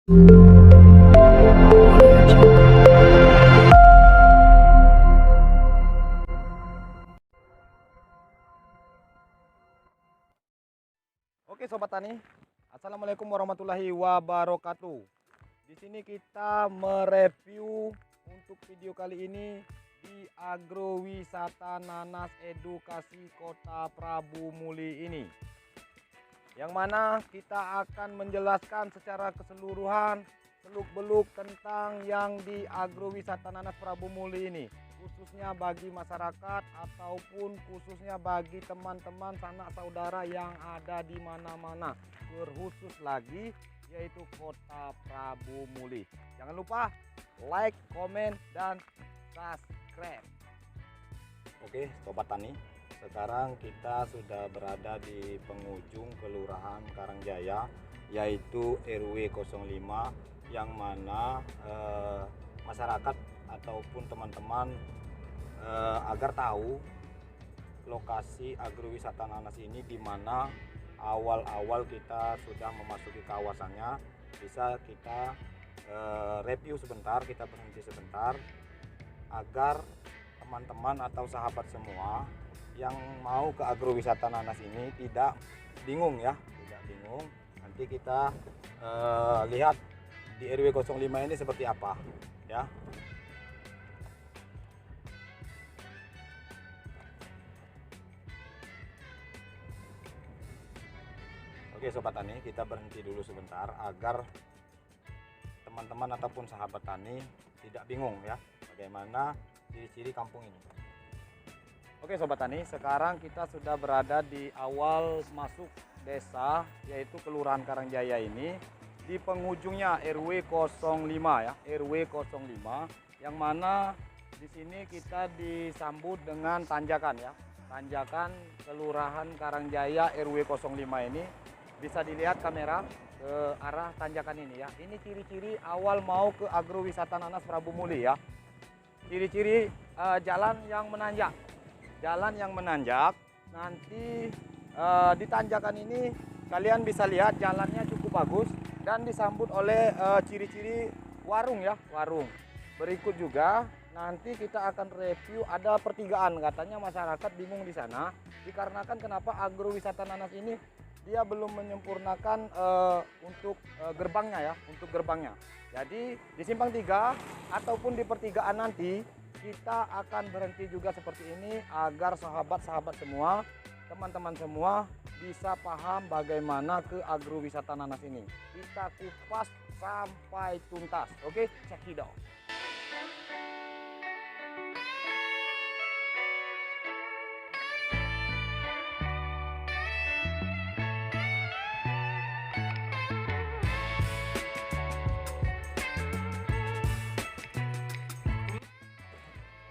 Oke Sobat Tani, Assalamualaikum warahmatullahi wabarakatuh. Di sini kita mereview untuk video kali ini di Agrowisata Nanas Edukasi Kota Prabu Muli ini. Yang mana kita akan menjelaskan secara keseluruhan seluk-beluk tentang yang di Agrowisata Nanas Prabu Muli ini. Khususnya bagi masyarakat ataupun khususnya bagi teman-teman sanak saudara yang ada di mana-mana, terkhusus lagi yaitu Kota Prabu Muli. Jangan lupa like, komen, dan subscribe. Oke Sobat Tani, sekarang kita sudah berada di penghujung Kelurahan Karangjaya yaitu RW 05, yang mana masyarakat ataupun teman-teman agar tahu lokasi agrowisata nanas ini, di mana awal-awal kita sudah memasuki kawasannya, bisa kita review sebentar, kita berhenti sebentar agar teman-teman atau sahabat semua yang mau ke agrowisata nanas ini tidak bingung ya, tidak bingung. Nanti kita lihat di RW 05 ini seperti apa ya. Oke Sobat Tani, kita berhenti dulu sebentar agar teman-teman ataupun sahabat tani tidak bingung ya bagaimana ciri-ciri kampung ini. Oke Sobat Tani, sekarang kita sudah berada di awal masuk desa yaitu Kelurahan Karangjaya ini, di penghujungnya RW 05 ya, RW 05, yang mana di sini kita disambut dengan tanjakan ya. Tanjakan Kelurahan Karangjaya RW 05 ini bisa dilihat kamera ke arah tanjakan ini ya. Ini ciri-ciri awal mau ke agrowisata nanas Prabu Muli ya. Ciri-ciri jalan yang menanjak. Jalan yang menanjak, nanti di tanjakan ini kalian bisa lihat jalannya cukup bagus dan disambut oleh ciri-ciri warung ya, warung. Berikut juga nanti kita akan review ada pertigaan, katanya masyarakat bingung di sana dikarenakan kenapa agrowisata nanas ini dia belum menyempurnakan untuk gerbangnya ya, untuk gerbangnya. Jadi di simpang 3 ataupun di pertigaan nanti kita akan berhenti juga seperti ini agar sahabat-sahabat semua, teman-teman semua bisa paham bagaimana ke agrowisata nanas ini. Kita kupas sampai tuntas. Oke, check it out.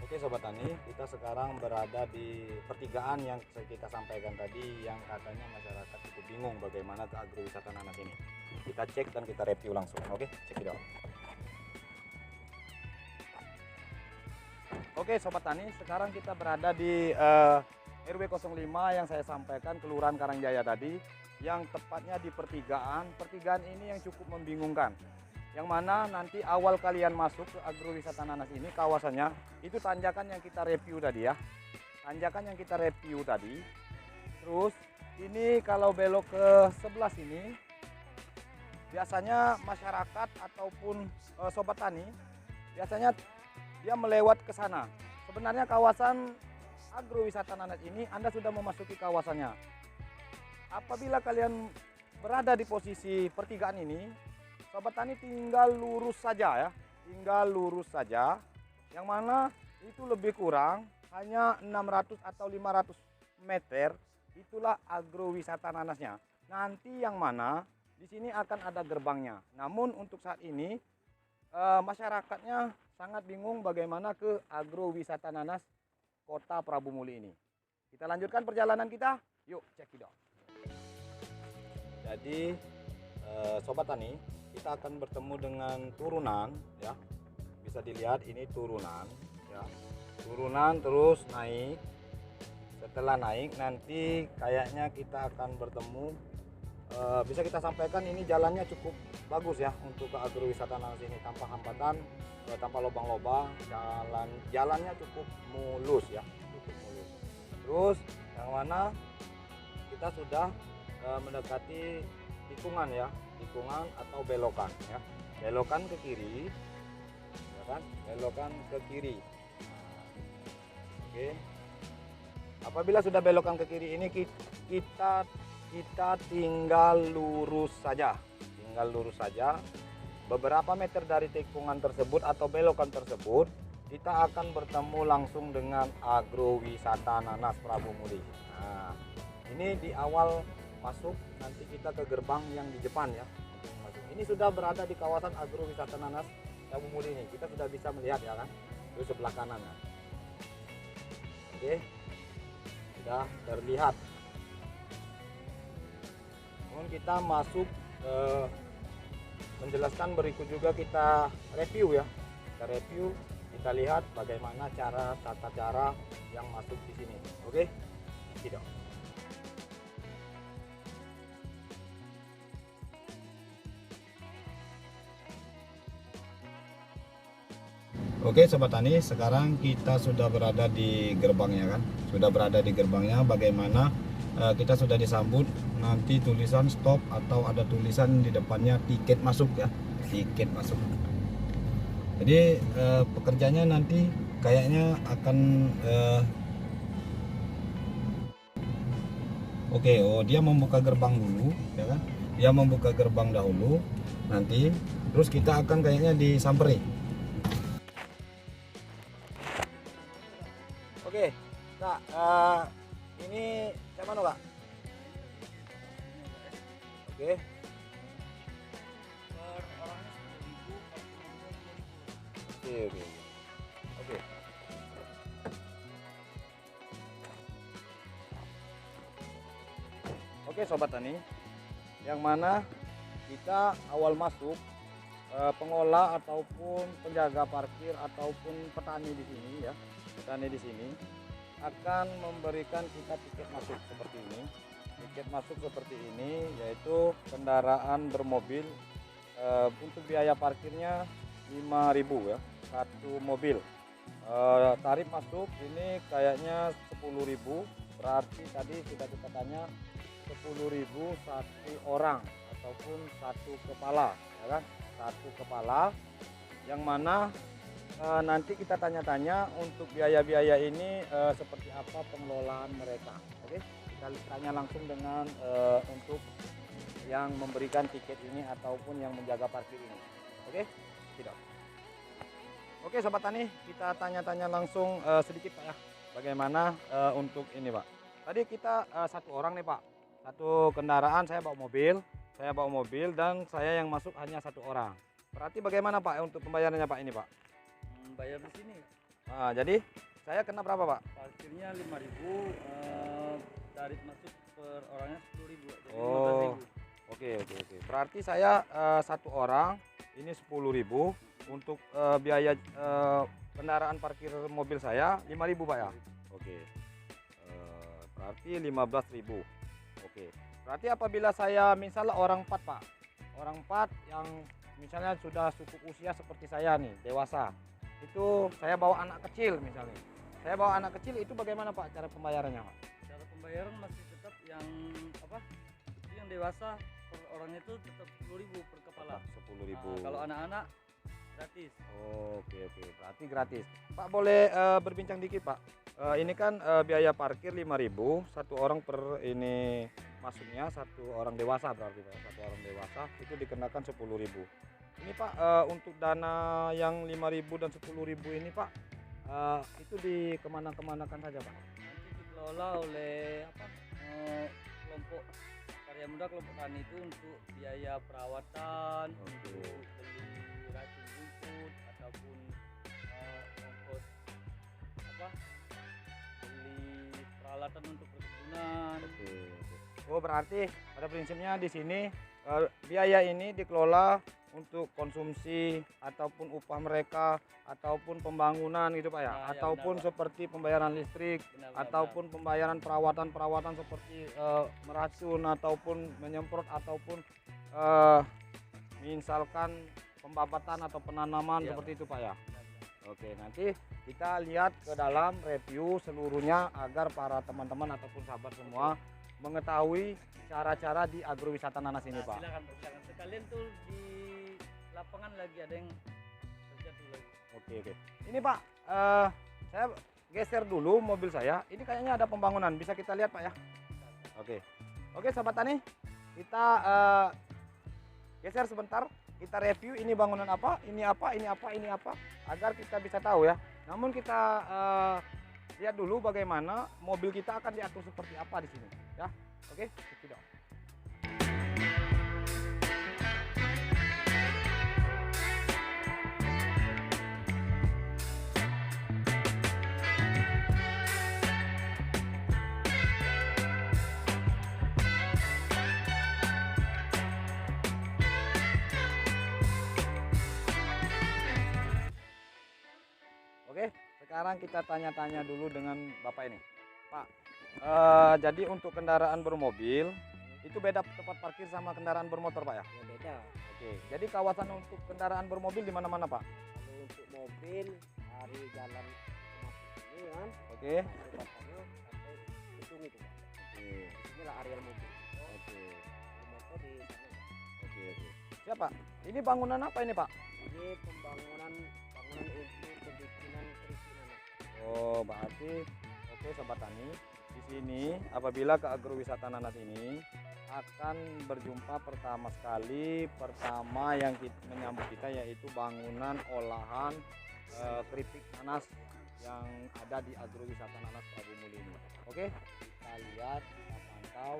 Oke Sobat Tani, kita sekarang berada di pertigaan yang kita sampaikan tadi, yang katanya masyarakat cukup bingung bagaimana ke agrowisata nanas ini. Kita cek dan kita review langsung. Oke, cek it out. Oke Sobat Tani, sekarang kita berada di RW 05 yang saya sampaikan, Kelurahan Karangjaya tadi, yang tepatnya di pertigaan. Pertigaan ini yang cukup membingungkan, yang mana nanti awal kalian masuk ke agrowisata nanas ini, kawasannya itu tanjakan yang kita review tadi ya, tanjakan yang kita review tadi. Terus ini kalau belok ke sebelah sini, biasanya masyarakat ataupun sobat tani biasanya dia melewat ke sana. Sebenarnya kawasan agrowisata nanas ini Anda sudah memasuki kawasannya. Apabila kalian berada di posisi pertigaan ini, Sobat Tani tinggal lurus saja ya, tinggal lurus saja, yang mana itu lebih kurang hanya 600 atau 500 meter, itulah agrowisata nanasnya. Nanti yang mana di sini akan ada gerbangnya. Namun untuk saat ini masyarakatnya sangat bingung bagaimana ke agrowisata nanas Kota Prabu Muli ini. Kita lanjutkan perjalanan kita, yuk cek it out. Jadi Sobat Tani, kita akan bertemu dengan turunan ya, bisa dilihat ini turunan ya, turunan terus naik. Setelah naik nanti kayaknya kita akan bertemu, bisa kita sampaikan ini jalannya cukup bagus ya untuk ke agrowisata Nanas ini, tanpa hambatan, tanpa lubang-lubang, jalannya cukup mulus ya, cukup mulus. Terus yang mana kita sudah mendekati tikungan ya, tikungan atau belokan ya, belokan ke kiri, ya kan, belokan ke kiri. Oke, apabila sudah belokan ke kiri ini kita tinggal lurus saja, beberapa meter dari tikungan tersebut atau belokan tersebut kita akan bertemu langsung dengan agrowisata Nanas Prabu Muli. Nah, ini di awal masuk, nanti kita ke gerbang yang di depan ya. Ini sudah berada di kawasan agrowisata Nanas Prabu Muli ini, kita sudah bisa melihat ya kan, itu sebelah kanan ya. Oke, sudah terlihat. Namun kita masuk menjelaskan, berikut juga kita review ya, kita lihat bagaimana tata cara yang masuk di sini. Oke, tidak. Oke Sobat Tani, sekarang kita sudah berada di gerbangnya kan, bagaimana kita sudah disambut, nanti tulisan stop atau ada tulisan di depannya tiket masuk ya, tiket masuk. Jadi pekerjanya nanti kayaknya akan dia membuka gerbang dulu ya kan, dia membuka gerbang dahulu, nanti terus kita akan kayaknya disamperi. Oke, Kak, ini saya mana Kak? Oke. Per orangnya 10.000, Oke. Oke Sobat Tani, yang mana kita awal masuk, pengolah ataupun penjaga parkir ataupun petani di sini ya, petani di sini akan memberikan kita tiket masuk seperti ini. Tiket masuk seperti ini yaitu kendaraan bermobil, untuk biaya parkirnya 5.000 ya, satu mobil. Tarif masuk ini kayaknya 10.000, berarti tadi sudah kita tanya 10.000 satu orang ataupun satu kepala ya kan, satu kepala, yang mana nanti kita tanya-tanya untuk biaya-biaya ini seperti apa pengelolaan mereka. Oke, kita tanya langsung dengan untuk yang memberikan tiket ini ataupun yang menjaga parkir ini. Oke, tidak. Oke Sobat Tani, kita tanya-tanya langsung sedikit Pak ya, bagaimana untuk ini Pak. Tadi kita satu orang nih Pak, satu kendaraan, saya bawa mobil dan saya yang masuk hanya satu orang. Berarti bagaimana Pak untuk pembayarannya Pak ini Pak? bayar di sini. Nah, jadi saya kena berapa Pak? Parkirnya 5.000, tarif masuk per orangnya 10.000. Jadi Oh, 15.000. oke. Berarti saya satu orang ini 10.000, untuk biaya kendaraan parkir mobil saya 5.000 Pak ya. Oke. Berarti 15.000. Oke. Berarti apabila saya misalnya orang 4 Pak, orang 4 yang misalnya sudah cukup usia seperti saya nih, dewasa, itu saya bawa anak kecil misalnya, saya bawa anak kecil, itu bagaimana Pak cara pembayarannya Pak? Cara pembayaran masih tetap yang apa? Itu yang dewasa per orang itu tetap 10.000 per kepala. 10.000. Nah, kalau anak-anak gratis. Oke, berarti gratis. Pak boleh berbincang dikit Pak. Ini kan biaya parkir 5.000 satu orang per ini masuknya, satu orang dewasa berarti Pak. Satu orang dewasa itu dikenakan 10.000. Ini Pak untuk dana yang 5.000 dan 10.000 ini Pak, itu dikemana-kemanakan saja Pak? Nanti dikelola oleh apa? Kelompok karya muda, kelompok tani itu untuk biaya perawatan, untuk beli racun rumput ataupun ongkos apa? Beli peralatan untuk perkebunan. Oh berarti pada prinsipnya di sini biaya ini dikelola untuk konsumsi ataupun upah mereka ataupun pembangunan gitu Pak ya, Nah, ya, ataupun benar, Pak. seperti pembayaran listrik, ataupun pembayaran perawatan seperti meracun ataupun menyemprot ataupun misalkan pembabatan atau penanaman Iya, seperti Pak. itu Pak ya. Benar. Oke, nanti kita lihat ke dalam review seluruhnya agar para teman-teman ataupun sahabat semua mengetahui cara-cara di agrowisata nanas ini Nah, Pak. silakan Pak, silakan. Sekalian tuh di lapangan lagi ada yang kerja tuh lagi. Oke. Ini Pak, saya geser dulu mobil saya. Ini kayaknya ada pembangunan, bisa kita lihat Pak ya. Oke sahabat tani, kita geser sebentar. Kita review ini bangunan apa, ini apa, agar kita bisa tahu ya. Namun kita lihat dulu bagaimana mobil kita akan diatur seperti apa di sini ya. Oke, tidak. Oke, sekarang kita tanya-tanya dulu dengan Bapak ini. Pak, jadi untuk kendaraan bermobil, itu beda tempat parkir sama kendaraan bermotor Pak ya? Ya beda. Oke, jadi kawasan untuk kendaraan bermobil di mana-mana Pak? Kalau untuk mobil dari jalan Kemasin ini kan, Oke. masuk batangnya sampai ujung itu Pak. Oke, Inilah area mobil. oke, Kalau motor di sana Pak. oke. Siapa? Ini bangunan apa ini Pak? Ini bangunan untuk pembikinan keripik nanas. Oh, berarti oke sobat tani. Di sini apabila ke agrowisata nanas ini akan berjumpa pertama yang menyambut kita yaitu bangunan olahan keripik nanas yang ada di agrowisata nanas Prabu Muli ini. Oke, kita lihat, kita pantau,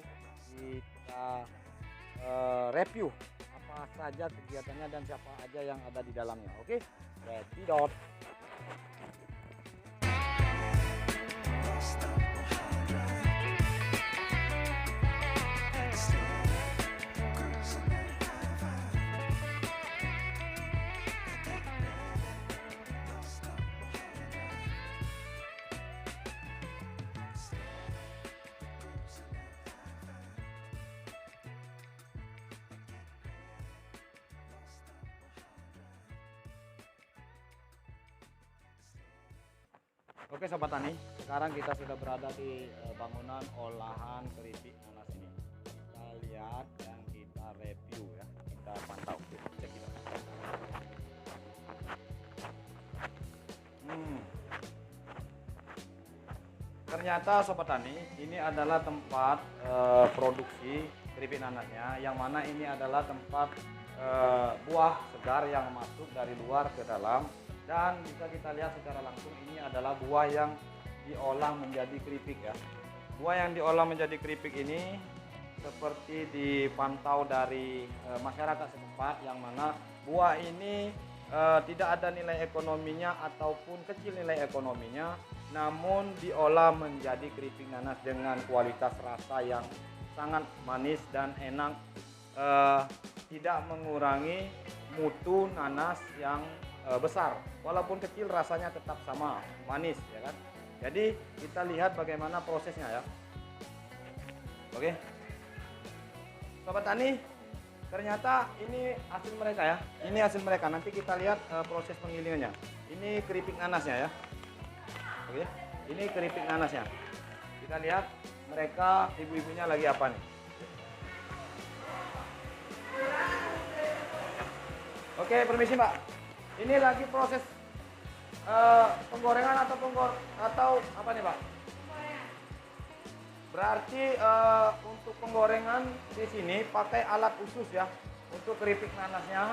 kita review apa saja kegiatannya dan siapa aja yang ada di dalamnya. Oke, ready dot. Oke sobat tani, sekarang kita sudah berada di bangunan olahan keripik nanas ini. Kita lihat dan kita review ya, kita pantau. Cek kita. Ternyata sobat tani, ini adalah tempat produksi keripik nanasnya, yang mana ini adalah tempat buah segar yang masuk dari luar ke dalam. Dan bisa kita lihat secara langsung ini adalah buah yang diolah menjadi keripik ya. Buah yang diolah menjadi keripik ini seperti dipantau dari masyarakat setempat, yang mana buah ini tidak ada nilai ekonominya ataupun kecil nilai ekonominya, namun diolah menjadi keripik nanas dengan kualitas rasa yang sangat manis dan enak, tidak mengurangi mutu nanas yang besar, walaupun kecil rasanya tetap sama manis ya kan. Jadi kita lihat bagaimana prosesnya ya. Oke sobat tani, ternyata ini hasil mereka ya, ini hasil mereka. Nanti kita lihat proses penggilingannya. Ini keripik nanasnya ya. Oke, ini keripik nanasnya. Kita lihat mereka, ibu-ibunya lagi apa nih. Oke, permisi Pak. Ini lagi proses penggorengan atau apa nih Pak? Berarti untuk penggorengan di sini pakai alat khusus ya untuk keripik nanasnya.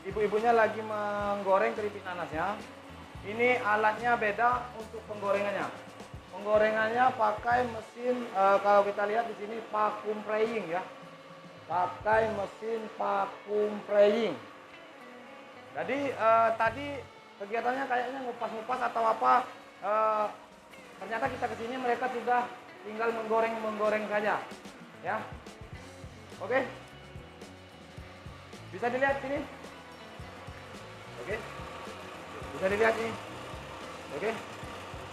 Ibu-ibunya lagi menggoreng keripik nanasnya. Ini alatnya beda untuk penggorengannya. Penggorengannya pakai mesin, kalau kita lihat di sini vacuum praying ya. Pakai mesin vacuum praying. Jadi tadi kegiatannya kayaknya ngupas-ngupas atau apa. Ternyata kita kesini mereka sudah tinggal menggoreng saja, ya. Oke, bisa dilihat sini. Oke, bisa dilihat ini. Oke,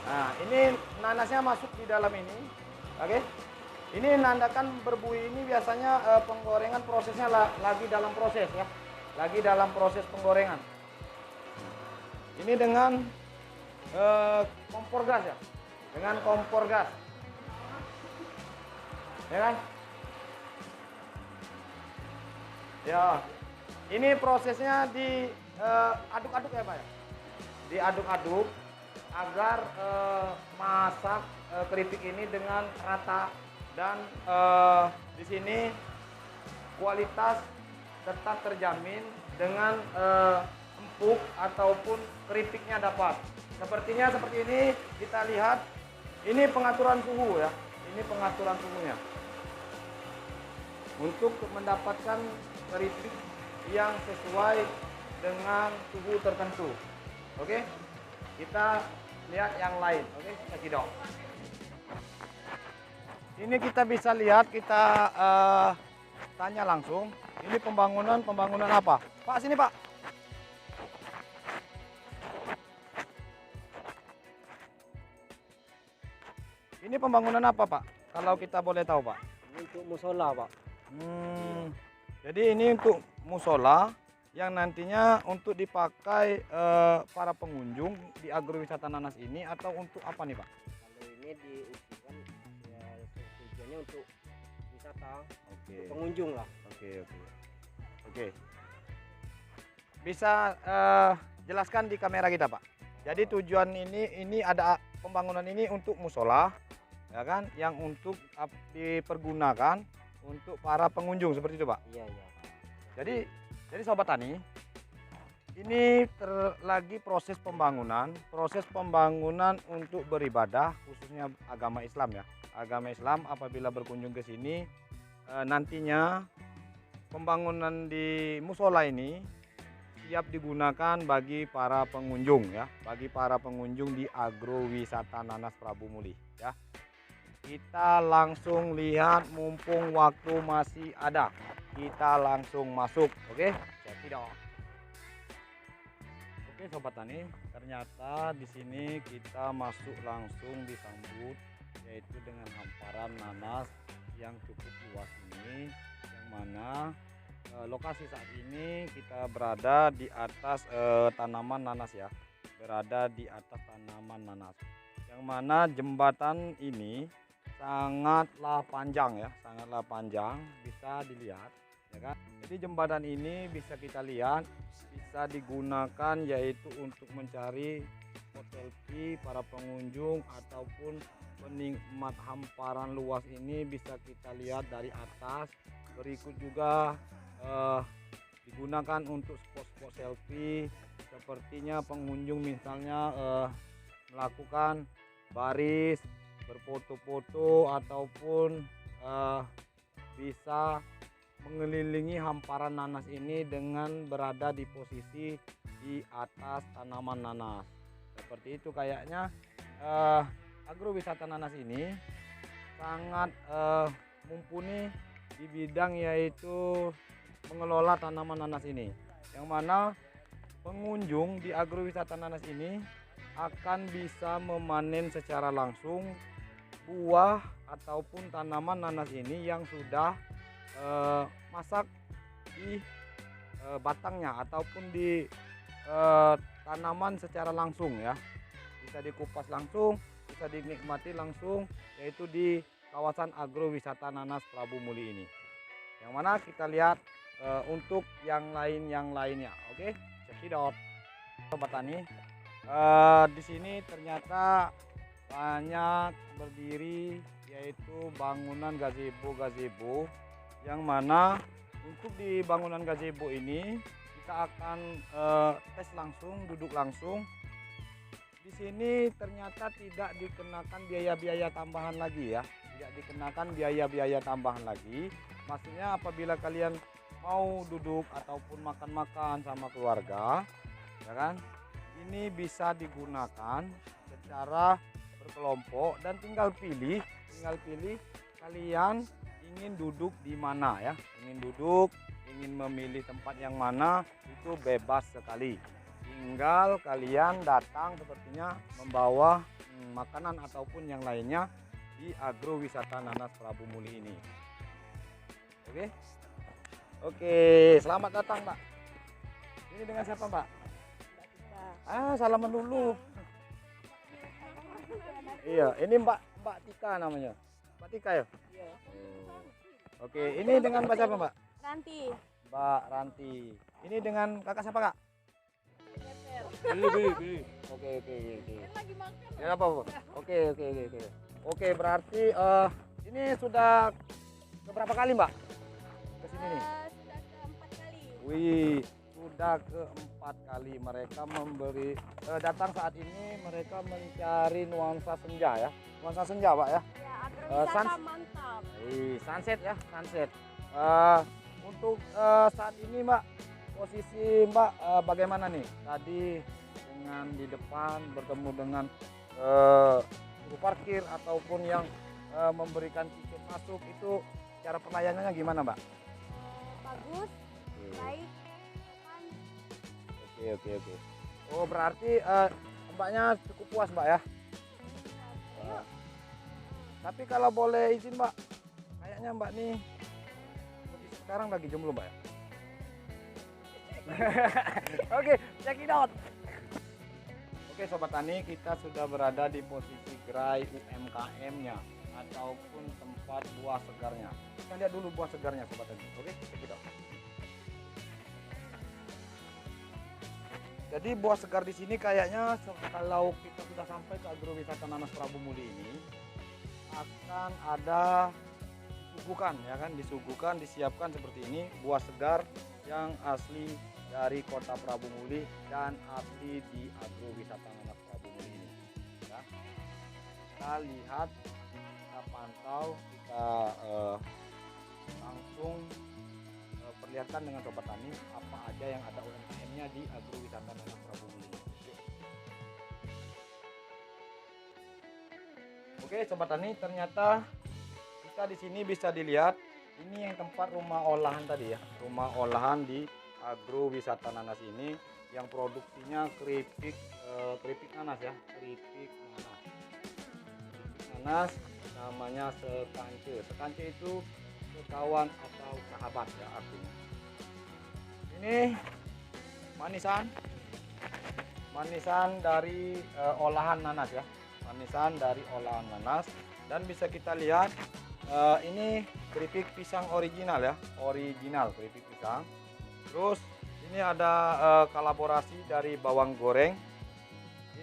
nah ini nanasnya masuk di dalam ini. Oke, ini nandakan berbuih ini biasanya penggorengan prosesnya lagi dalam proses ya. lagi dalam proses penggorengan. Ini dengan kompor gas ya, dengan kompor gas, ya kan? Ya, ini prosesnya diaduk-aduk ya Pak ya, diaduk-aduk agar masak keripik ini dengan rata dan di sini kualitas tetap terjamin dengan empuk ataupun keripiknya dapat. Sepertinya seperti ini kita lihat, ini pengaturan suhu ya, ini pengaturan suhunya untuk mendapatkan keripik yang sesuai dengan suhu tertentu. Oke, kita lihat yang lain. Oke, cekidot. Ini kita bisa lihat, kita tanya langsung. Ini pembangunan apa? Pak, sini Pak. Ini pembangunan apa Pak? Kalau kita boleh tahu Pak. Ini untuk musola Pak. Jadi ini untuk musola yang nantinya untuk dipakai para pengunjung di agrowisata nanas ini, atau untuk apa nih Pak? Kalau ini diusulkan ya tujuannya untuk wisata, Oke. untuk pengunjung lah. Oke. Bisa jelaskan di kamera kita Pak. Jadi tujuan ini ada pembangunan ini untuk musola, ya kan? Yang untuk dipergunakan untuk para pengunjung seperti itu Pak. Iya. Jadi sobat tani, ini lagi proses pembangunan untuk beribadah, khususnya agama Islam ya. Agama Islam apabila berkunjung ke sini, nantinya pembangunan di musola ini siap digunakan bagi para pengunjung ya, bagi para pengunjung di agrowisata nanas Prabu Muli ya. Kita langsung lihat mumpung waktu masih ada. Kita langsung masuk, oke? Cekidot. Oke sobat tani, ternyata di sini kita masuk langsung disambut yaitu dengan hamparan nanas yang cukup luas ini, yang mana lokasi saat ini kita berada di atas tanaman nanas ya, berada di atas tanaman nanas, yang mana jembatan ini sangatlah panjang ya, sangatlah panjang, bisa dilihat ya kan. Jadi jembatan ini bisa kita lihat bisa digunakan yaitu untuk mencari spot selfie para pengunjung ataupun penikmat hamparan luas ini, bisa kita lihat dari atas. Berikut juga digunakan untuk spot-spot selfie, sepertinya pengunjung misalnya melakukan baris berfoto-foto ataupun bisa mengelilingi hamparan nanas ini dengan berada di posisi di atas tanaman nanas. Seperti itu kayaknya agrowisata nanas ini sangat mumpuni di bidang yaitu mengelola tanaman nanas ini, yang mana pengunjung di agrowisata nanas ini akan bisa memanen secara langsung buah ataupun tanaman nanas ini yang sudah masak di batangnya ataupun di tanaman secara langsung ya, bisa dikupas langsung, bisa dinikmati langsung, yaitu di kawasan agrowisata nanas Prabu Muli ini, yang mana kita lihat untuk yang lainnya. Oke, cekidot sobat tani. Di sini ternyata banyak berdiri yaitu bangunan gazebo, yang mana untuk di bangunan gazebo ini kita akan tes langsung, duduk langsung. Di sini ternyata tidak dikenakan biaya-biaya tambahan lagi ya, tidak dikenakan biaya-biaya tambahan lagi. Maksudnya apabila kalian mau duduk ataupun makan-makan sama keluarga, ya kan, ini bisa digunakan secara berkelompok dan tinggal pilih kalian ingin duduk di mana ya, ingin memilih tempat yang mana, itu bebas sekali. Tinggal kalian datang sepertinya membawa makanan ataupun yang lainnya di agrowisata nanas Prabu Muli ini. Oke, selamat datang Pak. Ini dengan siapa Mbak? Mbak Tika. Salaman dulu. Iya, ini Mbak Tika namanya. Mbak Tika ya? Iya. Oke, ini dengan Mbak siapa Mbak? Ranti. Mbak Ranti. Ini dengan kakak siapa kak? Beli. Oke. Lagi makan. Ya apa? Oke. Oke, berarti ini sudah keberapa kali Mbak? Kesini nih? Sudah keempat kali. Wih, sudah keempat kali mereka datang saat ini mereka mencari nuansa senja ya. Nuansa senja Pak ya. Ya, agrowisata mantap. Sunset ya, sunset. Untuk saat ini Mbak, posisi Mbak bagaimana nih? Tadi dengan di depan bertemu dengan juru parkir ataupun yang memberikan tiket masuk itu cara pelayanannya gimana Mbak? Bagus, baik, sopan. Oke. Oh berarti Mbaknya cukup puas Mbak ya? Tapi kalau boleh izin Mbak, kayaknya Mbak nih posisi sekarang lagi jomblo Mbak ya? Oke, check it out. Oke Sobat Tani, kita sudah berada di posisi gerai UMKM-nya ataupun tempat buah segarnya. Kita lihat dulu buah segarnya Sobat Tani. Oke, check it out. Jadi buah segar di sini kayaknya kalau kita sudah sampai ke agrowisata Nanas Prabu Muli ini akan ada disuguhkan, disiapkan seperti ini buah segar yang asli dari kota Prabu Muli dan asli di agrowisata Nanas Prabu Muli ini. Ya. Kita lihat, kita pantau, kita langsung perlihatkan dengan Sobat Tani apa aja yang ada UMKM-nya di agrowisata Nanas Prabu Muli. Oke Sobat Tani, ternyata kita di sini bisa dilihat ini yang tempat rumah olahan tadi ya, rumah olahan di agrowisata Nanas ini yang produksinya keripik nanas ya, keripik nanas namanya sekance. Sekance itu kawan atau sahabat ya artinya. Ini manisan dari olahan nanas ya, manisan dari olahan nanas. Dan bisa kita lihat ini keripik pisang original ya, original keripik pisang. Terus ini ada kolaborasi dari bawang goreng.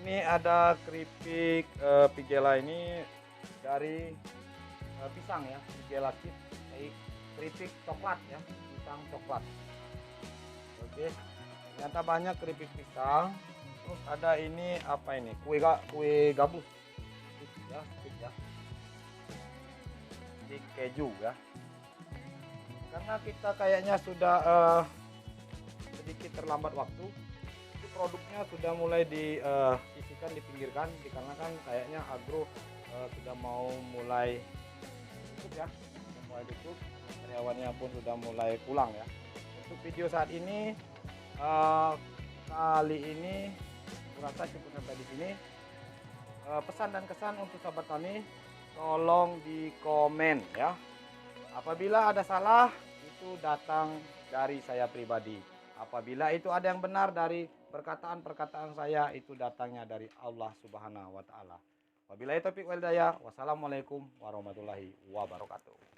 Ini ada keripik pigela ini dari pisang ya, pigela chip, keripik coklat ya, pisang coklat. Oke, ternyata banyak keripik pisang. Terus ada ini apa ini, kue gabus ya, stick keju ya. Karena kita kayaknya sudah sedikit terlambat waktu, itu produknya sudah mulai disisikan, dipinggirkan, dikarenakan kayaknya agro sudah mau mulai tutup ya, karyawannya pun sudah mulai pulang ya. Untuk video saat ini kali ini kurasa cukup sampai di sini. Pesan dan kesan untuk Sobat Tani, tolong di komen ya. Apabila ada salah itu datang dari saya pribadi. Apabila itu ada yang benar dari perkataan-perkataan saya itu datangnya dari Allah Subhanahu wa taala. Wabillahi taufiq wal hidayah. Wassalamualaikum warahmatullahi wabarakatuh.